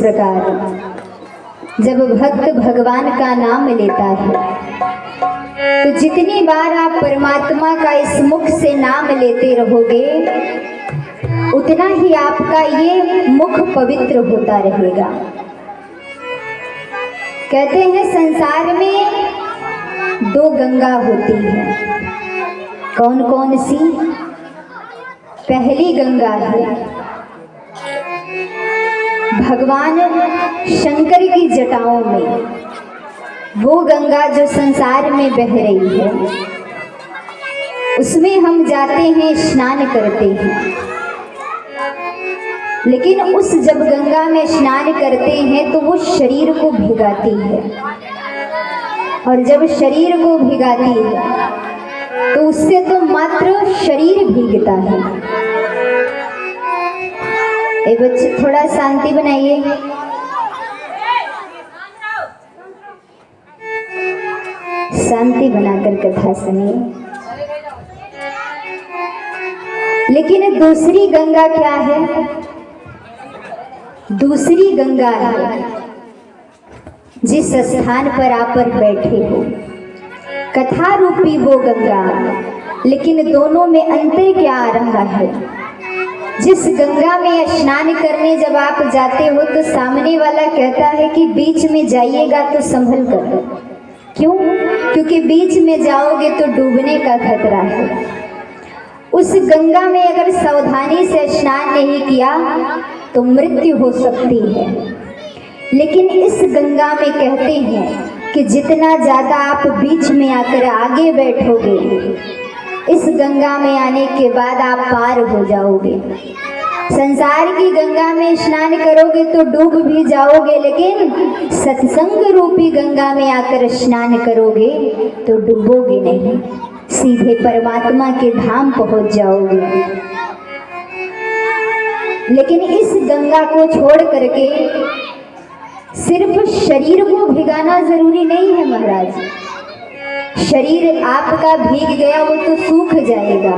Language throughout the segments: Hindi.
प्रकार जब भक्त भगवान का नाम लेता है तो जितनी बार आप परमात्मा का इस मुख से नाम लेते रहोगे उतना ही आपका ये मुख पवित्र होता रहेगा। कहते हैं संसार में दो गंगा होती है। कौन कौन सी? पहली गंगा है भगवान शंकर की जटाओं में, वो गंगा जो संसार में बह रही है, उसमें हम जाते हैं, स्नान करते हैं। लेकिन उस जब गंगा में स्नान करते हैं तो वो शरीर को भिगाती है, और जब शरीर को भिगाती है तो उससे तो मात्र शरीर भीगता है। ए बच्चे थोड़ा शांति बनाइए। शांति बनाकर कथा सुनिए। लेकिन दूसरी गंगा क्या है? दूसरी गंगा है जिस स्थान पर आप बैठे हो, कथा रूपी वो गंगा। लेकिन दोनों में अंतर क्या आ रहा है? जिस गंगा में स्नान करने जब आप जाते हो तो सामने वाला कहता है कि बीच में जाइएगा तो संभल कर। क्यों? क्योंकि बीच में जाओगे तो डूबने का खतरा है। उस गंगा में अगर सावधानी से स्नान नहीं किया तो मृत्यु हो सकती है। लेकिन इस गंगा में कहते हैं कि जितना ज़्यादा आप बीच में आकर आगे बैठोगे, इस गंगा में आने के बाद आप पार हो जाओगे। संसार की गंगा में स्नान करोगे तो डूब भी जाओगे, लेकिन सत्संग रूपी गंगा में आकर स्नान करोगे तो डूबोगे नहीं, सीधे परमात्मा के धाम पहुंच जाओगे। लेकिन इस गंगा को छोड़ करके सिर्फ शरीर को भिगाना जरूरी नहीं है महाराज। शरीर आपका भीग गया वो तो सूख जाएगा।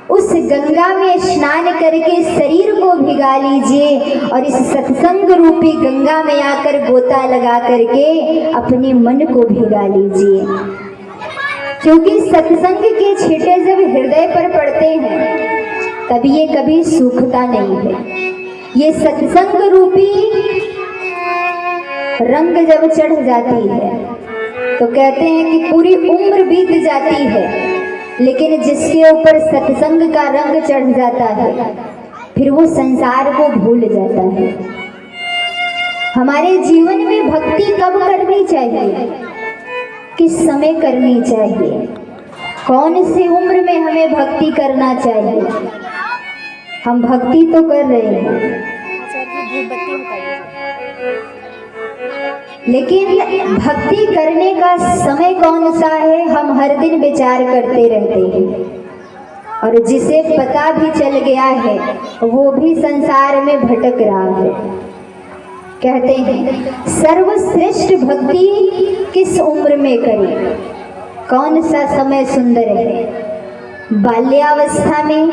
उस गंगा में स्नान करके शरीर को भिगा लीजिए और इस सत्संग रूपी गंगा में आकर गोता लगा करके अपने मन को भिगा लीजिए। क्योंकि सत्संग के छींटे जब हृदय पर पड़ते हैं तब ये कभी सूखता नहीं है। ये सत्संग रूपी रंग जब चढ़ जाती है तो कहते हैं कि पूरी उम्र बीत जाती है, लेकिन जिसके ऊपर सत्संग का रंग चढ़ जाता है फिर वो संसार को भूल जाता है। हमारे जीवन में भक्ति कब करनी चाहिए? किस समय करनी चाहिए? कौन सी उम्र में हमें भक्ति करना चाहिए? हम भक्ति तो कर रहे हैं, लेकिन भक्ति करने का समय कौन सा है हम हर दिन विचार करते रहते हैं। और जिसे पता भी चल गया है वो भी संसार में भटक रहा है। कहते हैं सर्वश्रेष्ठ भक्ति किस उम्र में करें? कौन सा समय सुंदर है? बाल्यावस्था में,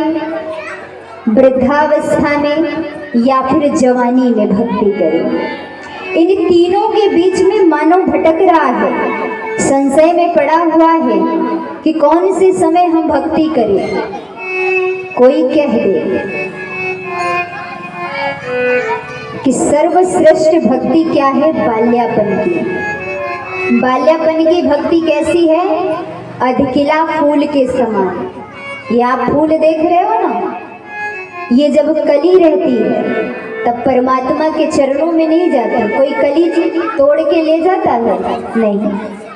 वृद्धावस्था में, या फिर जवानी में भक्ति करें? इन तीनों के बीच में मानव भटक रहा है, संशय में पड़ा हुआ है कि कौन से समय हम भक्ति करें। कोई कह दे कि सर्वश्रेष्ठ भक्ति क्या है? बाल्यापन की। बाल्यापन की भक्ति कैसी है? अधकिला फूल के समान। ये आप फूल देख रहे हो ना, ये जब कली रहती है तब परमात्मा के चरणों में नहीं जाता। कोई कली तोड़ के ले जाता है? नहीं,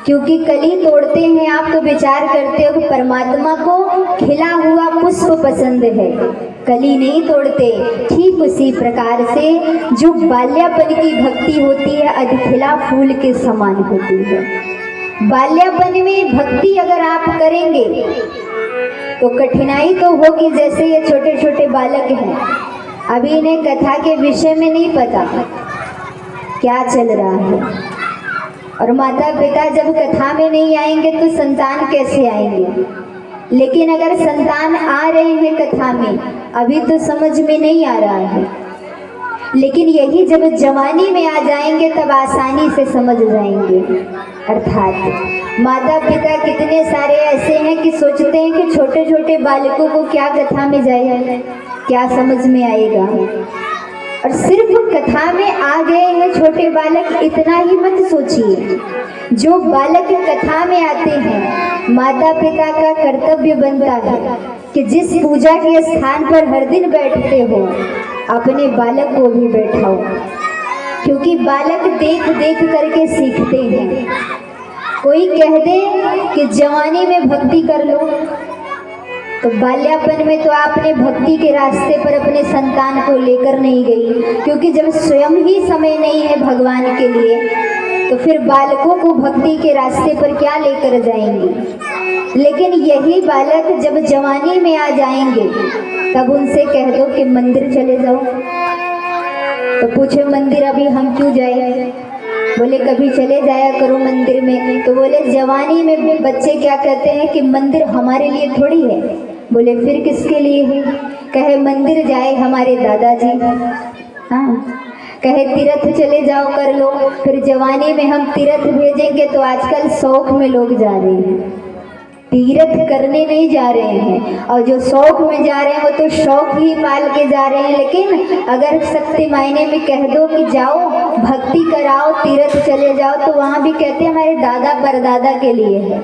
क्योंकि कली तोड़ते हैं आप तो विचार करते हो कि परमात्मा को खिला हुआ पुष्प पसंद है, कली नहीं तोड़ते। ठीक उसी प्रकार से जो बाल्यापन की भक्ति होती है अधखिला फूल के समान होती है। बाल्यापन में भक्ति अगर आप करेंगे तो कठिनाई तो होगी। जैसे ये छोटे छोटे बालक हैं, अभी इन्हें कथा के विषय में नहीं पता क्या चल रहा है, और माता पिता जब कथा में नहीं आएंगे तो संतान कैसे आएंगे? लेकिन अगर संतान आ रहे हैं कथा में, अभी तो समझ में नहीं आ रहा है। लेकिन यही जब जवानी में आ जाएंगे तब आसानी से समझ जाएंगे। अर्थात माता पिता कितने सारे ऐसे हैं कि सोचते हैं कि छोटे छोटे बालकों को क्या कथा में जाए, क्या समझ में आएगा। और सिर्फ कथा में आ गए हैं छोटे बालक, इतना ही मत सोचिए। जो बालक कथा में आते हैं, माता पिता का कर्तव्य बनता है कि जिस पूजा के स्थान पर हर दिन बैठते हो अपने बालक को भी बैठाओ, क्योंकि बालक देख देख करके सीखते हैं। कोई कह दे कि जवानी में भक्ति कर लो, तो बाल्यापन में तो आपने भक्ति के रास्ते पर अपने संतान को लेकर नहीं गई, क्योंकि जब स्वयं ही समय नहीं है भगवान के लिए तो फिर बालकों को भक्ति के रास्ते पर क्या लेकर जाएंगे। लेकिन यही बालक जब जवानी में आ जाएंगे तब उनसे कह दो कि मंदिर चले जाओ, तो पूछे मंदिर अभी हम क्यों जाए? बोले कभी चले जाया करो मंदिर में। तो बोले जवानी में बच्चे क्या कहते हैं कि मंदिर हमारे लिए थोड़ी है। बोले फिर किसके लिए है? कहे मंदिर जाए हमारे दादाजी, हाँ कहे तीर्थ चले जाओ कर लो। फिर जवानी में हम तीर्थ भेजेंगे तो आजकल शौक में लोग जा रहे हैं, तीर्थ करने नहीं जा रहे हैं। और जो शौक में जा रहे हैं वो तो शौक ही पाल के जा रहे हैं। लेकिन अगर सत्य मायने में कह दो कि जाओ भक्ति कराओ तीर्थ चले जाओ, तो वहाँ भी कहते हैं हमारे दादा परदादा के लिए है,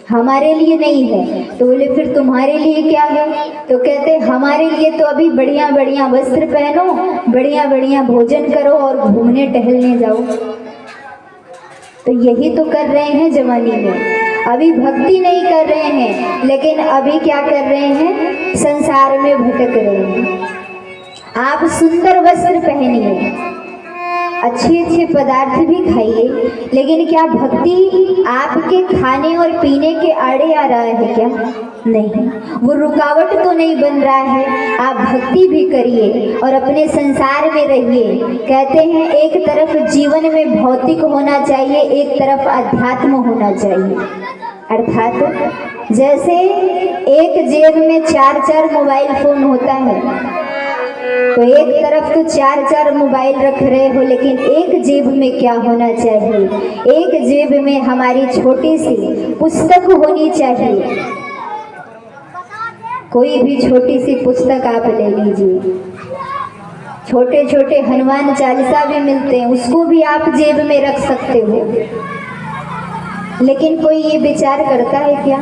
हमारे लिए नहीं है। तो बोले फिर तुम्हारे लिए क्या है? तो कहते हमारे लिए तो अभी बढ़िया बढ़िया वस्त्र पहनो, बढ़िया बढ़िया भोजन करो और घूमने टहलने जाओ। तो यही तो कर रहे हैं जवानी में, अभी भक्ति नहीं कर रहे हैं, लेकिन अभी क्या कर रहे हैं? संसार में भटक रहे हैं। आप सुंदर वस्त्र पहनिए, अच्छे अच्छे पदार्थ भी खाइए, लेकिन क्या भक्ति आपके खाने और पीने के आड़े आ रहा है क्या? नहीं, वो रुकावट तो नहीं बन रहा है। आप भक्ति भी करिए और अपने संसार में रहिए। कहते हैं एक तरफ जीवन में भौतिक होना चाहिए, एक तरफ अध्यात्म होना चाहिए। अर्थात जैसे एक जेब में 4-4 मोबाइल फोन होता है, तो एक तरफ तो 4-4 मोबाइल रख रहे हो, लेकिन एक जेब में क्या होना चाहिए? एक जेब में हमारी छोटी सी पुस्तक होनी चाहिए। कोई भी छोटी सी पुस्तक आप ले लीजिए, छोटे छोटे हनुमान चालीसा भी मिलते हैं, उसको भी आप जेब में रख सकते हो। लेकिन कोई ये विचार करता है क्या?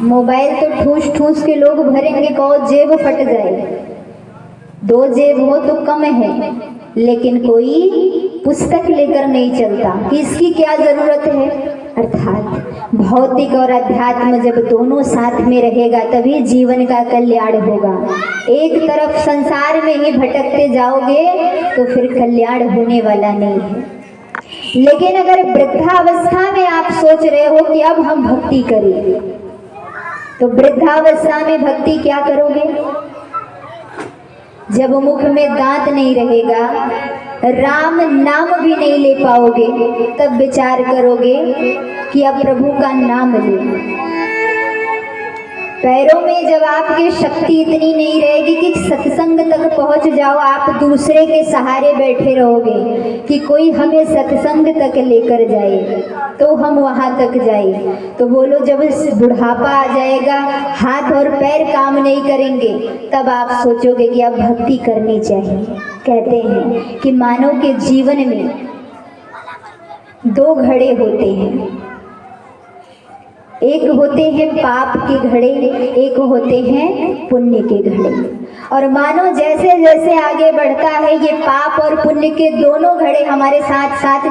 मोबाइल तो ठूस ठूस के लोग भरेंगे, कहो जेब फट जाए। 2 जेब हो तो कम है, लेकिन कोई पुस्तक लेकर नहीं चलता कि इसकी क्या जरूरत है। अर्थात भौतिक और अध्यात्म जब दोनों साथ में रहेगा तभी जीवन का कल्याण होगा। एक तरफ संसार में ही भटकते जाओगे तो फिर कल्याण होने वाला नहीं है। लेकिन अगर वृद्धावस्था में आप सोच रहे हो कि अब हम भक्ति करें, तो वृद्धावस्था में भक्ति क्या करोगे? जब मुख में दांत नहीं रहेगा, राम नाम भी नहीं ले पाओगे, तब विचार करोगे कि अब प्रभु का नाम ले। पैरों में जब आपकी शक्ति इतनी नहीं रहेगी कि सत्संग तक पहुंच जाओ, आप दूसरे के सहारे बैठे रहोगे कि कोई हमें सत्संग तक लेकर जाए तो हम वहां तक जाए। तो बोलो जब बुढ़ापा आ जाएगा, हाथ और पैर काम नहीं करेंगे, तब आप सोचोगे कि अब भक्ति करनी चाहिए। कहते हैं कि मानव के जीवन में 2 घड़े होते हैं, एक होते हैं पाप के घड़े, एक होते हैं पुण्य के घड़े। और मानो जैसे जैसे आगे बढ़ता है ये पाप और पुण्य के दोनों घड़े हमारे साथ साथ